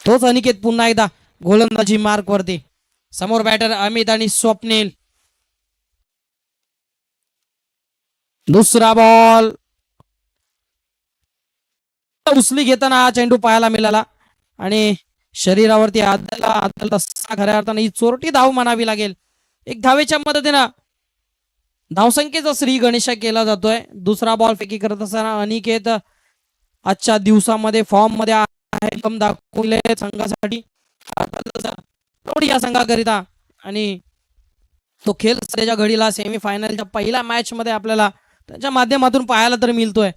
तोच अनिकेत पुन्हा एकदा गोलंदाजी मार्क वरती. समोर बॅटर अमित आणि स्वप्नील. दुसरा बॉल उचली घेताना हा चेंडू पाहायला मिळाला आणि शरीरावरती खऱ्या अर्थाने ही चोरटी धाव म्हणावी लागेल. एक धावेच्या मदतीनं धावसंख्येचा श्री गणेश केला जातोय. दुसरा बॉल फेकी करत असताना अनिकेत आजच्या दिवसामध्ये फॉर्म मध्ये आहे, दाखवले संघासाठी या संघाकरिता. आणि तो खेळ सध्याच्या घडीला सेमीफायनलच्या पहिल्या मॅच मध्ये आपल्याला त्याच्या माध्यमातून पाहायला तर मिळतोय.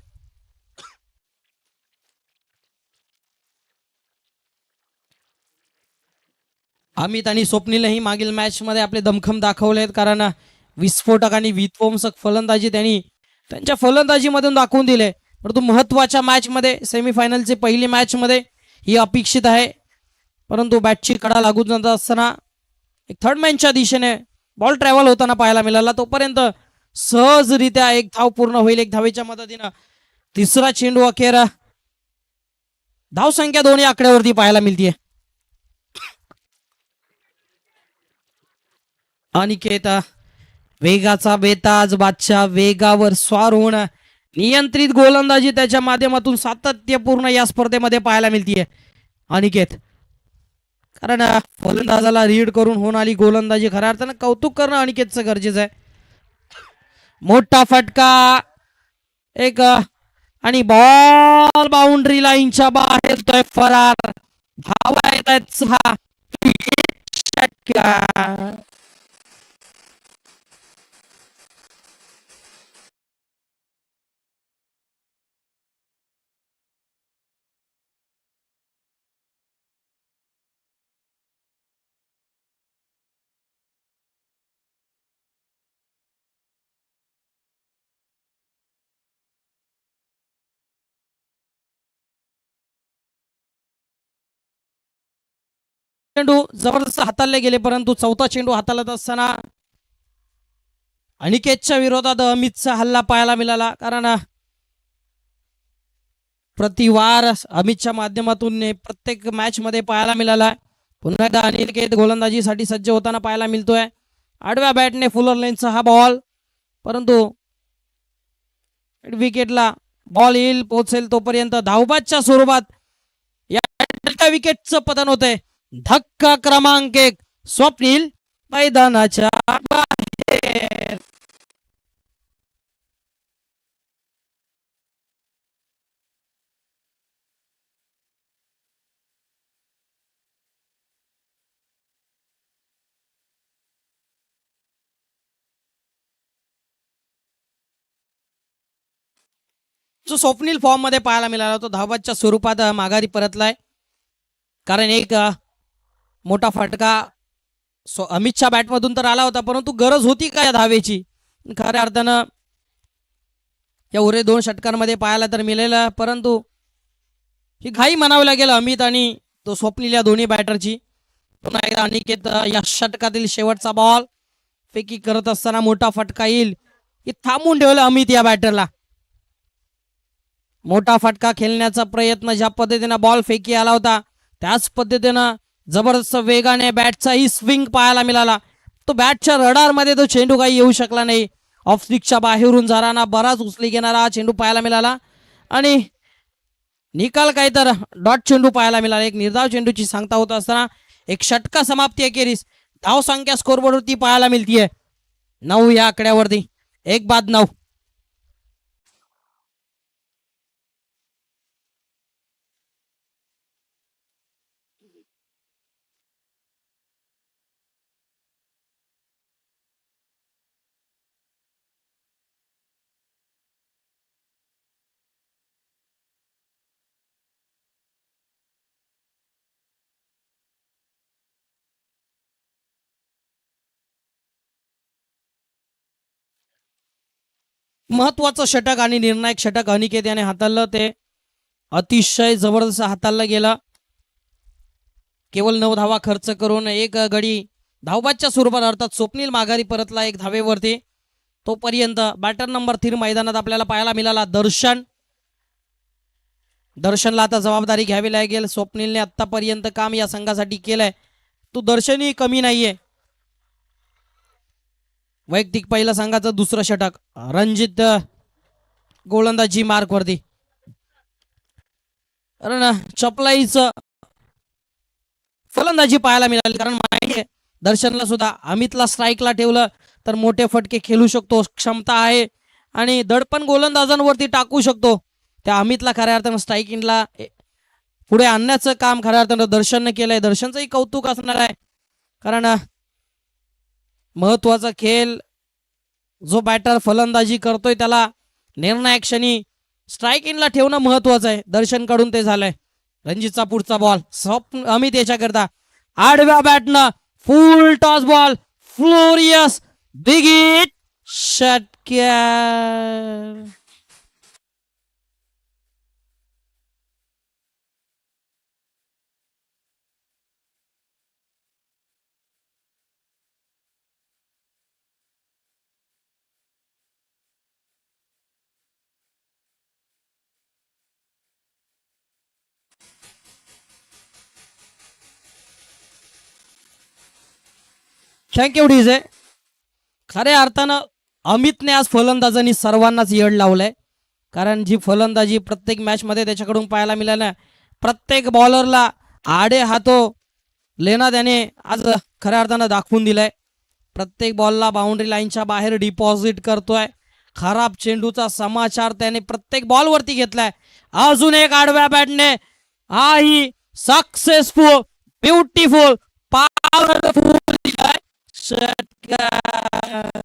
अमित आणि स्वप्नीलही मागील मॅच मध्ये आपले दमखम दाखवलेत, कारण विस्फोटक आणि विध्वंसक फलंदाजी त्यांनी त्यांच्या फलंदाजीमधून दाखवून दिले. परंतु महत्वाच्या मॅच मध्ये सेमीफायनलची पहिली मॅच मध्ये ही अपेक्षित आहे. परंतु बॅटची कडा लागून जात असताना एक थर्ड मॅनच्या दिशेने बॉल ट्रॅव्हल होताना पाहायला मिळाला. तोपर्यंत सहजरित्या एक धाव पूर्ण होईल एक धावेच्या मदतीनं. तिसरा चेंडू अखेर धावसंख्या दोन्ही आकड्यावरती पाहायला मिळते. अनिकेत वेगाचा बेताज बादशाह वेगावर स्वार होऊन नियंत्रित गोलंदाजी त्याच्या माध्यमातून सातत्यपूर्ण या स्पर्धेमध्ये पाहायला मिळते. अनिकेत कारण फलंदाजाला रीड करून होणारी गोलंदाजी खऱ्या अर्थानं कौतुक करणं अनिकेतचं गरजेचं आहे. मोठा फटका एक आणि बॉल बाउंड्री लाईनच्या बाहेर येतोय फरार. धावा येत आहेत 6. चेंडू जबरदस्त हाताळले गेले, परंतु चौथा चेंडू हाताळत असताना अनिकेतच्या विरोधात अमितचा हल्ला पाहायला मिळाला. कारण प्रतिवार अमितच्या माध्यमातून प्रत्येक मॅच मध्ये पाहायला मिळाला. पुन्हा एकदा अनिकेत गोलंदाजीसाठी सज्ज होताना पाहायला मिळतोय. आडव्या बॅटने फुलर लेनचा हा बॉल, परंतु विकेटला बॉल येईल पोहोचेल तोपर्यंत धावबादच्या स्वरूपात या विकेटचं पतन होतंय. धक्का क्रमांक 1. स्वप्नील मैदानाच्या बाहेर. जो स्वप्नील फॉर्म मध्ये पाहायला मिळाला तो धावबादच्या स्वरूपात माघारी परतलाय. कारण एक मोठा फटका अमितच्या बॅटमधून तर आला होता, परंतु गरज होती का या धावेची खऱ्या अर्थानं या उरे 2 षटकांमध्ये पाहायला तर मिळेल. परंतु ही घाई म्हणावं लागेल अमित आणि तो स्वप्नील या दोन्ही बॅटरची. पुन्हा एकदा अनिकेत या षटकातील शेवटचा बॉल फेकी करत असताना मोठा फटका येईल हे थांबून ठेवलं अमित या बॅटरला. मोठा फटका खेळण्याचा प्रयत्न ज्या पद्धतीने बॉल फेकी आला होता त्याच पद्धतीनं जबरदस्त वेगाने बॅटचाही स्विंग पाहायला मिळाला. तो बॅटच्या रडार मध्ये तो चेंडू काही येऊ शकला नाही. ऑफ स्टिकच्या बाहेरून जाताना बराच उचली घेणारा हा चेंडू पाहायला मिळाला आणि निकाल काही तर डॉट चेंडू पाहायला मिळाला. एक निर्धाव चेंडूची सांगता होत असताना एक षटका समाप्ती अखेरीस धाव संख्या स्कोरबोर्डवरती पाहायला मिळतीये 9 या आकड्यावरती. 1-9. महत्वाचं षटक आणि निर्णायक षटक अनिकेत याने हाताळलं. ते अतिशय जबरदस्त हाताळलं गेलं. केवळ 9 धावा खर्च करून एक गडी धावबादच्या स्वरूपात अर्थात स्वप्नील माघारी परतला 1 धावेवरती. तोपर्यंत बॅटर नंबर 3 मैदानात आपल्याला पाहायला मिळाला दर्शन दर्शनला आता जबाबदारी घ्यावी लागेल. स्वप्नीलने आतापर्यंत काम या संघासाठी केलंय, तो दर्शनही कमी नाहीये. वैयक्तिक पहिल्या संघाचं दुसरं षटक. रणजित गोलंदाजी मार्कवरती. कारण चपलाईच फलंदाजी पाहायला मिळाली. कारण माहिती दर्शनला सुद्धा अमितला स्ट्राईकला ठेवलं तर मोठे फटके खेळू शकतो, क्षमता आहे आणि दडपण गोलंदाजांवरती टाकू शकतो. त्या अमितला खऱ्या अर्थानं स्ट्राईकिंगला पुढे आणण्याचं काम खऱ्या अर्थानं दर्शनने केलंय. दर्शनचंही कौतुक असणार आहे. कारण महत्वाचा खेळ जो बॅटर फलंदाजी करतोय त्याला निर्णायक क्षणी स्ट्राईक इनला ठेवणं महत्वाचं आहे. दर्शन कडून ते झालंय. रणजितचा पुढचा बॉल स्वप्न अमित याच्याकरता आडव्या बॅटनं फुल टॉस बॉल फ्लोरियस बिग हिट षटकार. Thank you DJ. खऱ्या अर्थानं अमितने आज फलंदाजांनी सर्वांनाच येड लावलंय. कारण जी फलंदाजी प्रत्येक मॅच मध्ये त्याच्याकडून पाहायला मिळाल्या, प्रत्येक बॉलरला आडे हातो लेना त्याने आज खऱ्या अर्थानं दाखवून दिलाय. प्रत्येक बॉलला बाउंड्री लाईनच्या बाहेर डिपॉझिट करतोय. खराब चेंडूचा समाचार त्याने प्रत्येक बॉलवरती घेतलाय. अजून एक आडव्या बॅटने हा ही सक्सेसफुल ब्युटिफुल पॉवरफुल षटकार.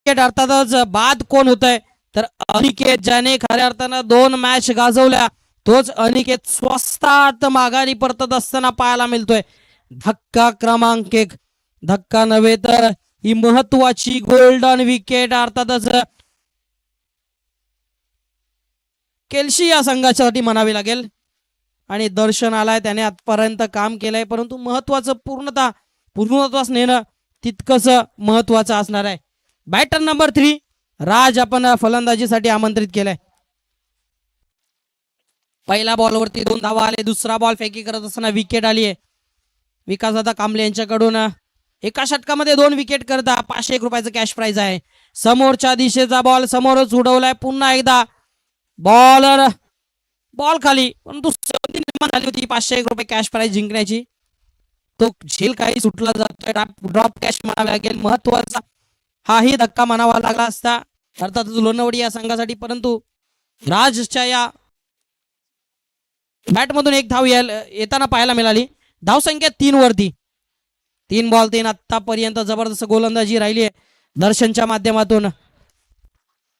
विकेट अर्थातच बाद कोण होत आहे तर अनिकेत, ज्याने खऱ्या अर्थानं 2 मॅच गाजवल्या, तोच अनिकेत स्वस्तात माघारी परतत असताना पाहायला मिळतोय. धक्का क्रमांक 1, धक्का नव्हे तर ही महत्वाची गोल्डन विकेट अर्थातच केल्शी या संघासाठी म्हणावी लागेल. आणि दर्शन आलाय, त्याने आजपर्यंत काम केलंय, परंतु महत्वाचं पूर्णत्वास नेणं तितकंच महत्वाचं असणार आहे. बॅटर नंबर 3 राज आपण फलंदाजीसाठी आमंत्रित केलंय. पहिल्या बॉलवरती 2 धावा आले, दुसरा बॉल फेकी करत असताना विकेट आली आहे. विकासदादा कांबळे यांच्याकडून एका षटकामध्ये 2 विकेट करता 501 रुपयाचं कॅश प्राइज आहे. समोरच्या दिशेचा बॉल समोरच उडवलाय. पुन्हा एकदा बॉल खाली, परंतु संधी निर्माण झाली होती 501 रुपये कॅश प्राइज जिंकण्याची. तो झेल काही सुटला जातोय, ड्रॉप कॅश म्हणावा लागेल. महत्वाचा हाही धक्का म्हणावा लागला असता अर्थातच लोणवडी या संघासाठी, परंतु राजच्या या बॅटमधून 1 धाव येताना पाहायला मिळाली. धावसंख्या 3 वरती. 3 बॉल 3 आतापर्यंत जबरदस्त गोलंदाजी राहिली आहे दर्शनच्या माध्यमातून.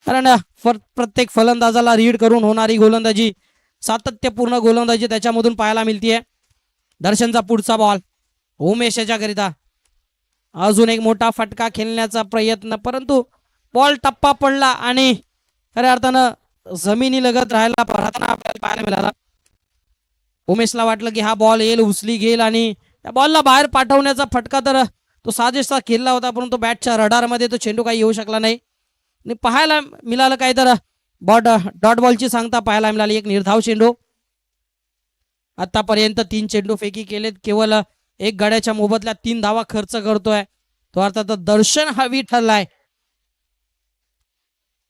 कारण प्रत्येक फलंदाजाला रीड करून होणारी गोलंदाजी, सातत्यपूर्ण गोलंदाजी त्याच्यामधून पाहायला मिळतीये. दर्शनचा पुढचा बॉल उमेश याच्याकरिता अजून एक मोठा फटका खेळण्याचा प्रयत्न, परंतु बॉल टप्पा पडला आणि खऱ्या अर्थानं जमिनी लगत राहायला आपल्याला पाहायला मिळाला. उमेशला वाटलं की हा बॉल येईल, उचली घेईल आणि त्या बॉलला बाहेर पाठवण्याचा फटका तर तो साजेसा खेळला होता, परंतु बॅटच्या रडारमध्ये तो चेंडू काही येऊ शकला नाही. आणि पाहायला मिळालं काय तर डॉट बॉलची सांगता पाहायला मिळाली. एक निर्धाव चेंडू. आतापर्यंत 3 चेंडू फेकी केलेत, केवळ 1 गड्याच्या मोबदल्यात 3 धावा खर्च करतोय तो अर्थात दर्शन हवी ठरलाय.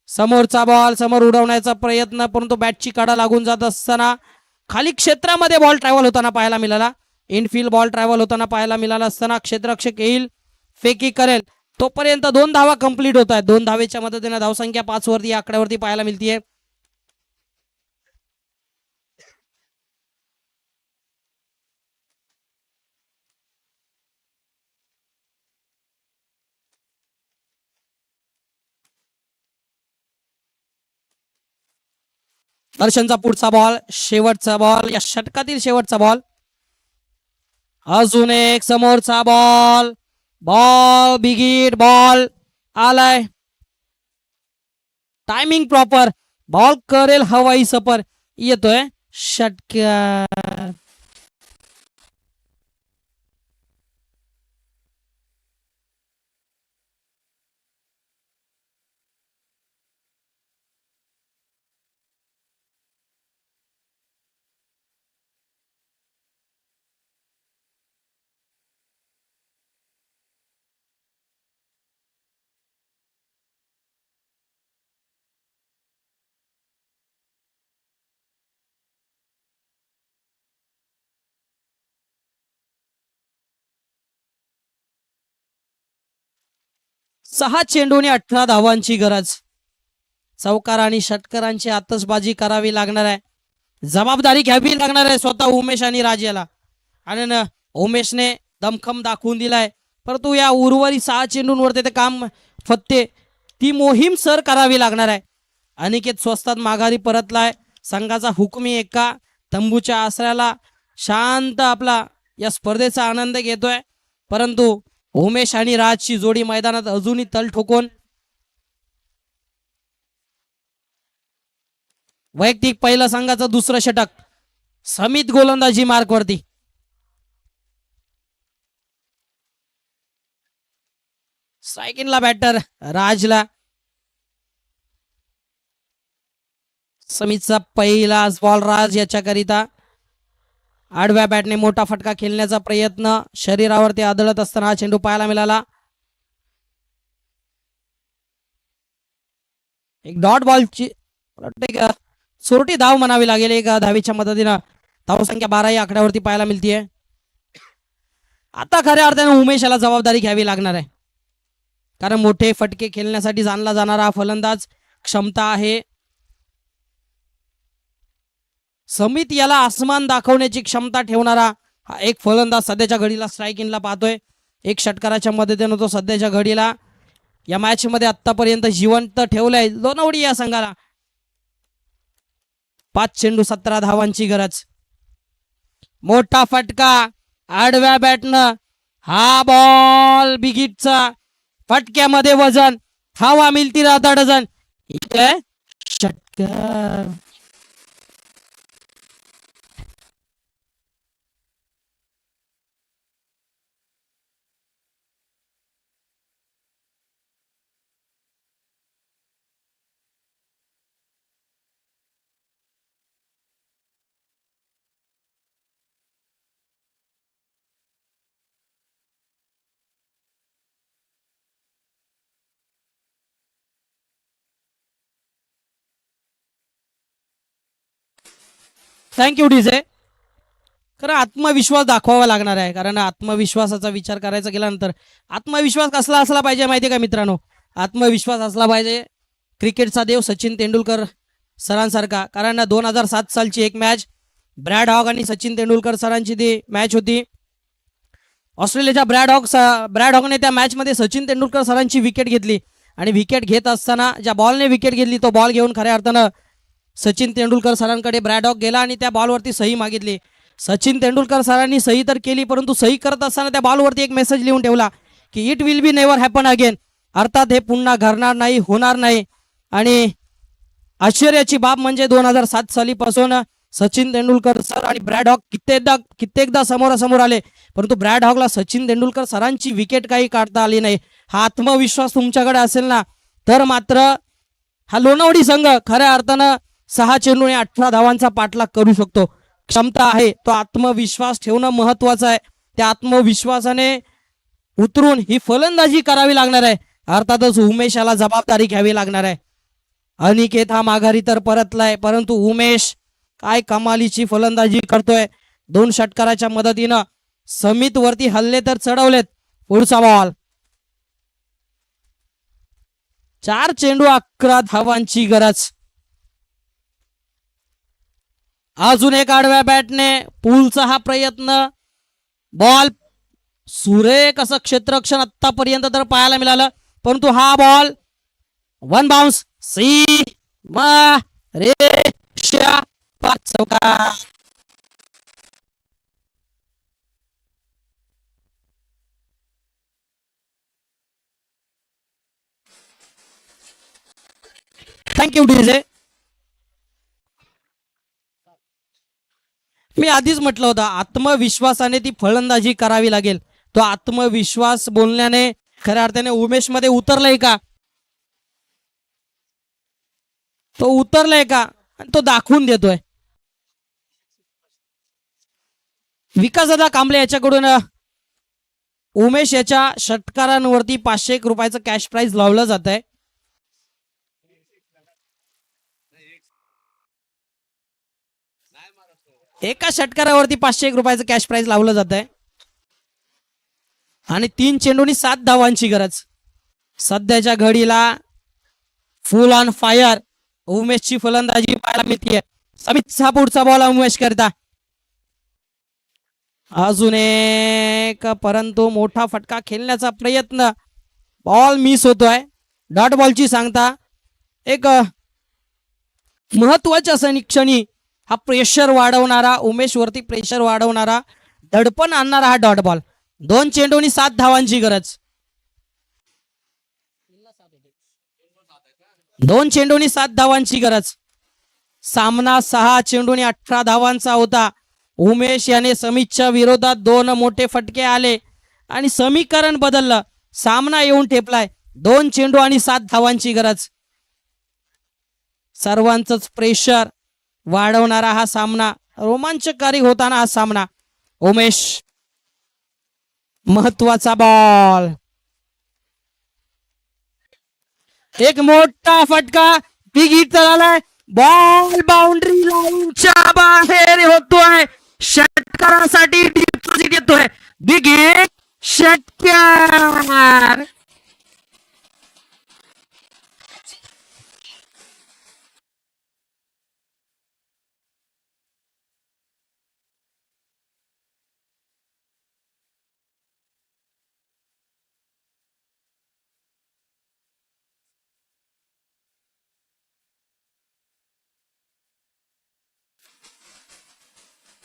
समोरचा बॉल समोर उडवण्याचा प्रयत्न, परंतु बॅटची कडा लागून जात असताना खाली क्षेत्रामध्ये बॉल ट्रॅव्हल होताना पाहायला मिळाला. इनफिल्ड बॉल ट्रॅव्हल होताना पाहायला मिळाला असताना क्षेत्ररक्षक येईल, फेकी करेल, तोपर्यंत 2 धावा कंप्लीट होत आहेत. 2 धावेच्या मदतीने धावसंख्या 5 वरती आकड्यावरती पाहायला मिळतीये. दर्शनचा पुढचा बॉल, शेवटचा बॉल, या षटकातील शेवटचा बॉल. अजून एक समोरचा बॉल, बिगिट बॉल आलाय. टायमिंग प्रॉपर, बॉल करेल हवाई सफर, येतोय षटकार. सहा चेंडूने 18 धावांची गरज. चौकार आणि षटकारांची आतषबाजी करावी लागणार आहे, जबाबदारी घ्यावी लागणार आहे स्वतः उमेश आणि राज याला. आणि उमेशने दमखम दाखवून दिलाय, परंतु या उर्वरित 6 चेंडूंवर ते काम फत्ते, ती मोहीम सर करावी लागणार आहे. अनिकेत स्वस्तात माघारी परतलाय. संघाचा हुकमी एका तंबूच्या आसऱ्याला शांत आपला या स्पर्धेचा आनंद घेतोय, परंतु उमेश आणि राजची जोडी मैदानात अजूनही तल ठोकून. वैयक्तिक पहिलं संघाचं दुसरं षटक, समित गोलंदाजी मार्कवरती. स्ट्रायकिंगला बॅटर राजला. समितचा पहिलाच बॉल राज याच्याकरिता. आडव्या बॅटने मोठा फटका खेळण्याचा प्रयत्न, शरीरावरती आदळत असताना हा चेंडू पाहायला मिळाला. एक डॉट बॉलची चोरटी धाव म्हणावी लागेल. 1 धावेच्या मदतीनं धावसंख्या 12 या आकड्यावरती पाहायला मिळतीये. आता खऱ्या अर्थाने उमेश याला जबाबदारी घ्यावी लागणार आहे, कारण मोठे फटके खेळण्यासाठी जाणला जाणारा हा फलंदाज, क्षमता आहे. समित याला आसमान दाखवण्याची क्षमता ठेवणारा हा एक फलंदाज सध्याच्या घडीला स्ट्रायकिंगला पाहतोय. 1 षटकाराच्या मदतीने तो सध्याच्या घडीला या मॅच मध्ये आतापर्यंत जिवंत ठेवलंय लोणावडी या संघाला. 5 चेंडू 17 धावांची गरज. मोठा फटका आडव्या बॅटनं. हा बॉल बिगिटचा. फटक्यामध्ये वजन. हवा मिळती राहता डझन. इथे षटकार. Thank you DJ. खरं आत्मविश्वास दाखवावा लागणार आहे, कारण आत्मविश्वासाचा विचार करायचा गेल्यानंतर आत्मविश्वास कसला असला पाहिजे माहिती आहे का मित्रांनो? आत्मविश्वास असला पाहिजे क्रिकेटचा देव सचिन तेंडुलकर सरांसारखा. कारण 2007 सालची एक मॅच ब्रॅड हॉग आणि सचिन तेंडुलकर सरांची ती मॅच होती. ऑस्ट्रेलियाच्या ब्रॅड हॉगने त्या मॅचमध्ये सचिन तेंडुलकर सरांची विकेट घेतली आणि विकेट घेत असताना ज्या बॉलने विकेट घेतली तो बॉल घेऊन खऱ्या अर्थानं सचिन तेंडुलकर सरांकडे ब्रॅड हॉग गेला आणि त्या बॉलवरती सही मागितली. सचिन तेंडुलकर सरांनी सही तर केली, परंतु सही करत असताना त्या बॉलवरती एक मेसेज लिहून ठेवला की it will be never happen again. अर्थात हे पुन्हा घडणार नाही, होणार नाही. आणि आश्चर्याची बाब म्हणजे 2007 सालीपासून सचिन तेंडुलकर सर आणि ब्रॅड हॉग कित्येकदा समोरासमोर आले, परंतु ब्रॅड हॉगला सचिन तेंडुलकर सरांची विकेट काही काढता आली नाही. हा आत्मविश्वास तुमच्याकडे असेल ना तर मात्र हा लोणावडी संघ खऱ्या अर्थानं 6 चेंडू आणि 18 धावांचा पाठलाग करू शकतो. क्षमता आहे, तो आत्मविश्वास ठेवणं महत्वाचं आहे. त्या आत्मविश्वासाने उतरून ही फलंदाजी करावी लागणार आहे. अर्थातच उमेशाला जबाबदारी घ्यावी लागणार आहे. अनिकेत हा माघारी तर परतलाय, परंतु उमेश काय कमालीची फलंदाजी करतोय. 2 षटकाराच्या मदतीनं समित वरती हल्ले तर चढवलेत. पुढचा बॉल. 4 चेंडू 11 धावांची गरज. अजून एक आडव्या बॅटने पूलचा हा प्रयत्न. बॉल सुरेख असं क्षेत्ररक्षण आतापर्यंत तर पाहायला मिळालं, परंतु हा बॉल वन बाउन्स. सी मा रे शा 5 चौकार. Thank you DJ. मी आधीच म्हटलं होतं आत्मविश्वासाने ती फलंदाजी करावी लागेल. तो आत्मविश्वास बोलण्याने खऱ्या अर्थाने उमेश मध्ये उतरलाय का? तो उतरलाय का? आणि तो दाखवून देतोय. विकासदादा कांबळे याच्याकडून उमेश याच्या षटकारांवरती 501 रुपयाचं कॅश प्राइज लावलं जात आहे. एका षटकारावरती 501 रुपयाचं कॅश प्राइज लावलं जात आहे आणि 3 चेंडूंनी 7 धावांची गरज. सध्याच्या घडीला फुल ऑन फायर उमेशची फलंदाजी पाहायला मिळते. समितचा पुढचा बॉल उमेश करता. अजून एक, परंतु मोठा फटका खेळण्याचा प्रयत्न. बॉल मिस होतोय. डॉट बॉलची सांगता. एक महत्वाच्या क्षणी हा प्रेशर वाढवणारा, उमेश वरती प्रेशर वाढवणारा, दडपण आणणारा हा डॉट बॉल. 2 चेंडूंनी 7 धावांची गरज. 2 चेंडूंनी 7 धावांची गरज. सामना 6 चेंडूंनी 18 धावांचा होता. उमेश याने समीतच्या विरोधात 2 मोठे फटके आले आणि समीकरण बदललं. सामना येऊन ठेपलाय. 2 चेंडू आणि 7 धावांची गरज. सर्वांचंच प्रेशर वाढवणारा हा सामना, रोमांचकारी होताना हा सामना. उमेश महत्वाचा बॉल. एक मोठा फटका. बिग हिट आलाय. बॉल बाउंड्री लाईनच्या बाहेर होतोय. षटकारासाठी डिपॉझिट येतोय. बिग हिट षटकार.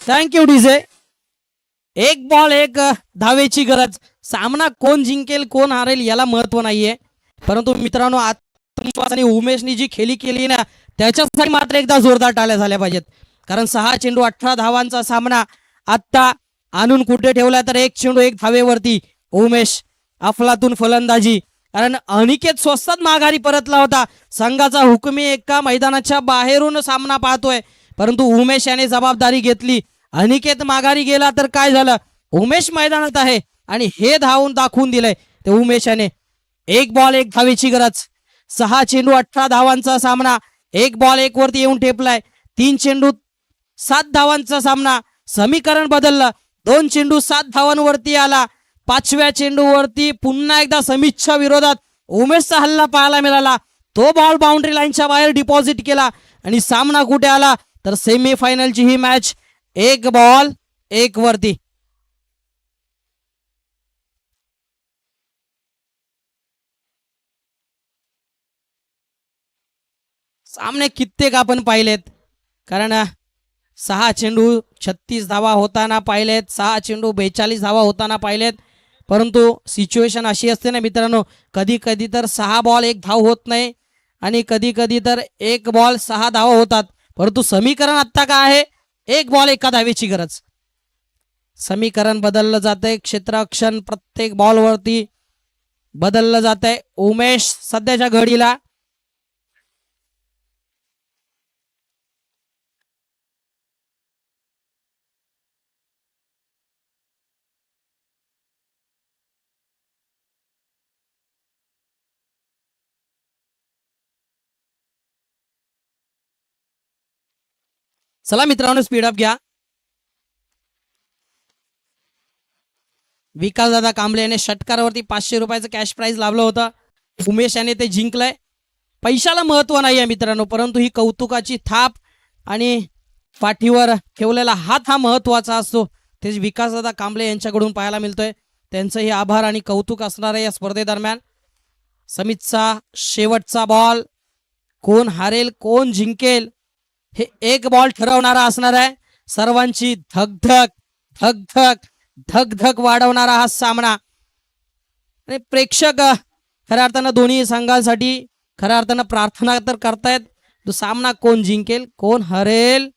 Thank you DJ. एक बॉल एक धावेची गरज. सामना कोण जिंकेल कोण हारेल याला महत्व नाहीये, परंतु मित्रांनो आत्मविश्वासाने उमेशनी जी खेळी केली ना त्याच्यासाठी मात्र एकदा जोरदार टाळ्या झाल्या पाहिजेत. कारण 6 चेंडू 18 धावांचा सामना आत्ता आणून कुठे ठेवला तर 1 चेंडू 1 धावेवरती उमेश अफलातून फलंदाजी. कारण अनिकेत स्वस्तात माघारी परतला होता. संघाचा हुकमी एका मैदानाच्या बाहेरून सामना पाहतोय, परंतु उमेश याने जबाबदारी घेतली. अनिकेत माघारी गेला तर काय झालं, उमेश मैदानात आहे आणि हे धावून दाखवून दिलंय ते उमेशाने. एक बॉल एक धावेची गरज. 6 चेंडू 18 धावांचा सामना. एक बॉल एक वरती येऊन ठेपलाय. 3 चेंडू 7 धावांचा सामना. समीकरण बदललं. 2 चेंडू 7 धावांवरती आला. 5व्या चेंडूवरती पुन्हा एकदा समीच्या विरोधात उमेशचा हल्ला पाहायला मिळाला. तो बॉल बाउंड्री लाईनच्या बाहेर डिपॉझिट केला आणि सामना कुठे आला तर सेमीफायनलची ही मॅच 1 बॉल 1 वरती. सामने कित्येक आपण पाहिलेत, कारण 6 चेंडू 36 धावा होताना पाहिलेत, 6 चेंडू 42 धावा होताना पाहिलेत. परंतु सिच्युएशन अशी असते ना मित्रांनो, कधी कधी तर 6 बॉल 1 धाव होत नाही आणि कधी कधी तर 1 बॉल 6 धावा होतात. परंतु समीकरण आत्ता काय आहे, 1 बॉल 1 धावेची गरज. समीकरण बदललं जातंय. क्षेत्ररक्षण प्रत्येक बॉलवरती बदललं जातंय. उमेश सध्याच्या घडीला चला मित्रांनो स्पीडअप घ्या. विकासदादा कांबळे याने षटकारावरती 500 रुपयाचं कॅश प्राइज लावलं होतं. उमेश याने ते जिंकलंय. पैशाला महत्व नाही आहे मित्रांनो, परंतु ही कौतुकाची थाप आणि पाठीवर ठेवलेला हात हा महत्वाचा असतो. ते विकासदादा कांबळे यांच्याकडून पाहायला मिळतोय. त्यांचंही आभार आणि कौतुक असणार आहे या स्पर्धेदरम्यान. समितचा शेवटचा बॉल. कोण हारेल कोण जिंकेल हे 1 बॉल ठरवणारा असणार आहे. सर्वांची धगधग धगधग धगधग वाढवणारा हा सामना. आणि प्रेक्षक खऱ्या अर्थानं दोन्ही संघांसाठी खऱ्या अर्थानं प्रार्थना तर करतायत, तो सामना कोण जिंकेल कोण हरेल.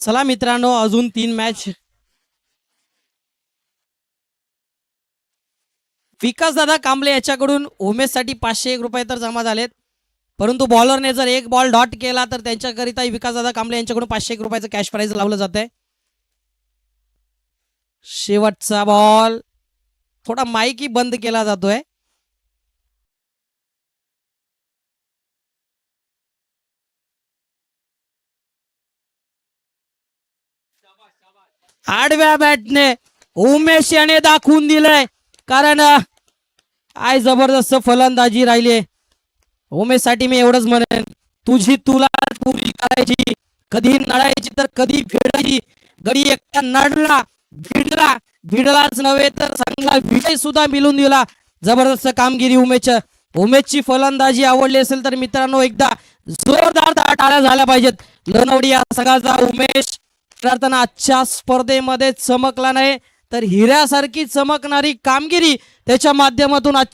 चला मित्रांनो अजून 3 मॅच. विकासदादा कांबळे याच्याकडून उमेशसाठी 501 रुपये तर जमा झालेत, परंतु बॉलरने जर 1 बॉल डॉट केला तर त्यांच्याकरिता विकासदादा कांबळे यांच्याकडून 501 रुपयाचं कॅश प्राइज लावलं जातंय. शेवटचा बॉल. थोडा माईकही बंद केला जातोय. आडव्या बॅटने उमेश याने दाखवून दिलंय, कारण काय जबरदस्त फलंदाजी राहिली. उमेश साठी मी एवढंच म्हणेन, तुझी तुला पुरी करायची, कधी नडायची तर कधी भिडायची. गडी एकटा नडला भिडलाच नव्हे तर संघाला विजय सुद्धा मिळून दिला. जबरदस्त कामगिरी उमेशची फलंदाजी आवडली असेल तर मित्रांनो एकदा जोरदार टाळ्या झाल्या पाहिजेत. लोणवडी या संघाचा उमेश प्रार्थना आजच्या स्पर्धेमध्ये चमकला नाही तर हिऱ्यासारखी चमकणारी कामगिरी त्याच्या माध्यमातून